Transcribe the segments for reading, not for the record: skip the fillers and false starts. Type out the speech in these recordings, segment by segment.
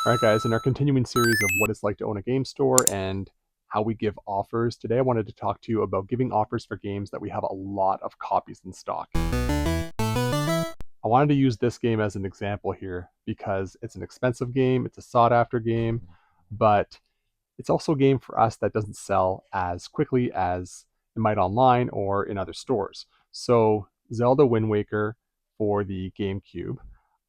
All right, guys, in our continuing series of what it's like to own a game store and how we give offers, today I wanted to talk to you about giving offers for games that we have a lot of copies in stock. I wanted to use this game as an example here because it's an expensive game, it's a sought after game, but it's also a game for us that doesn't sell as quickly as it might online or in other stores. So, Zelda Wind Waker for the GameCube,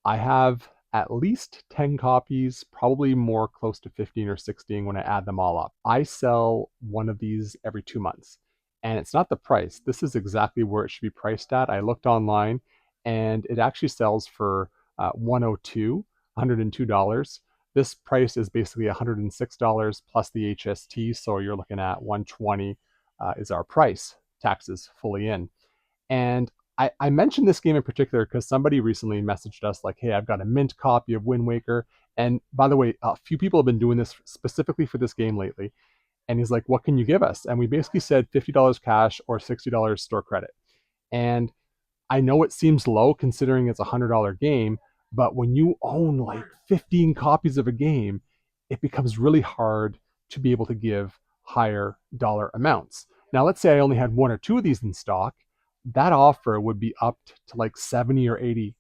I have at least 10 copies, probably more close to 15 or 16 when I add them all up. I sell one of these every 2 months. And it's not the price. This is exactly where it should be priced at. I looked online and it actually sells for 102, $102. This price is basically $106 plus the HST, so you're looking at 120 is our price, taxes fully in. And I mentioned this game in particular because somebody recently messaged us like, hey, I've got a mint copy of Wind Waker. And by the way, a few people have been doing this specifically for this game lately. And he's like, what can you give us? And we basically said $50 cash or $60 store credit. And I know it seems low considering it's $100 game, but when you own like 15 copies of a game, it becomes really hard to be able to give higher dollar amounts. Now, let's say I only had one or two of these in stock, that offer would be up to like 70 or 80,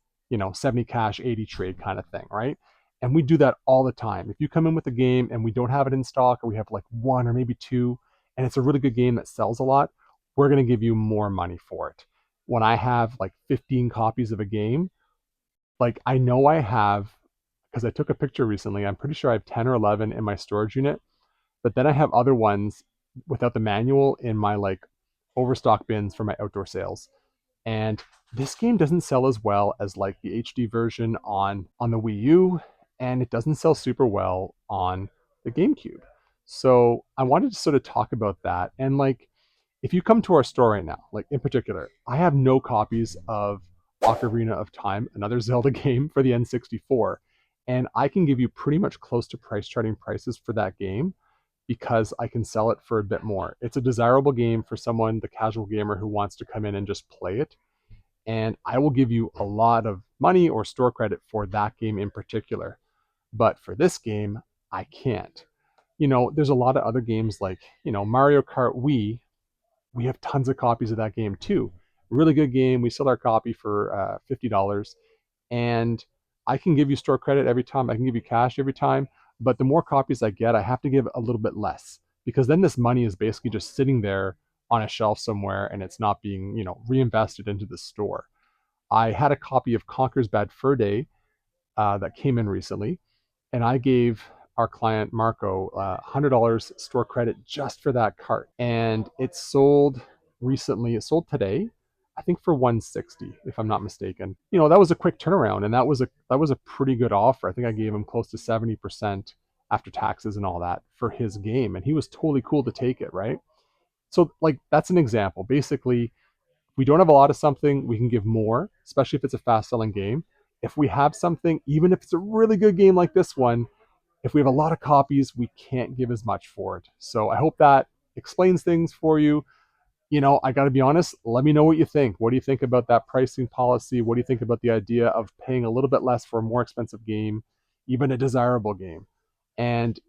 70 cash, 80 trade kind of thing, right? And we do that all the time. If you come in with a game and we don't have it in stock, or we have like one or maybe two, and it's a really good game that sells a lot, we're going to give you more money for it. When I have like 15 copies of a game, like I know I have, because I took a picture recently, I'm pretty sure I have 10 or 11 in my storage unit, but then I have other ones without the manual in my like overstock bins for my outdoor sales. And this game doesn't sell as well as like the HD version on the Wii U, and it doesn't sell super well on the GameCube. So I wanted to sort of talk about that. And like if you come to our store right now, like in particular, I have no copies of Ocarina of Time, another Zelda game for the N64, and I can give you pretty much close to price charting prices for that game because I can sell it for a bit more. It's a desirable game for someone, the casual gamer who wants to come in and just play it. And I will give you a lot of money or store credit for that game in particular. But for this game, I can't. There's a lot of other games like, Mario Kart Wii. We have tons of copies of that game too. Really good game. We sell our copy for $50. And I can give you store credit every time. I can give you cash every time. But the more copies I get, I have to give a little bit less because then this money is basically just sitting there on a shelf somewhere and it's not being, reinvested into the store. I had a copy of Conker's Bad Fur Day that came in recently, and I gave our client Marco $100 store credit just for that cart, and it sold recently. It sold today, I think for 160, if I'm not mistaken. That was a quick turnaround, and that was a pretty good offer. I think I gave him close to 70% after taxes and all that for his game, and he was totally cool to take it, right? So like that's an example. Basically, we don't have a lot of something, we can give more, especially if it's a fast selling game. If we have something, even if it's a really good game like this one, if we have a lot of copies, we can't give as much for it. So I hope that explains things for you. I got to be honest, let me know what you think. What do you think about that pricing policy? What do you think about the idea of paying a little bit less for a more expensive game, even a desirable game? And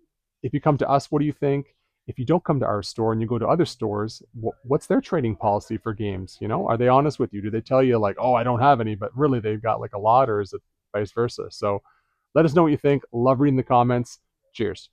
if you come to us, what do you think? If you don't come to our store and you go to other stores, what's their trading policy for games? Are they honest with you? Do they tell you like, oh, I don't have any, but really they've got like a lot, or is it vice versa? So let us know what you think. Love reading the comments. Cheers.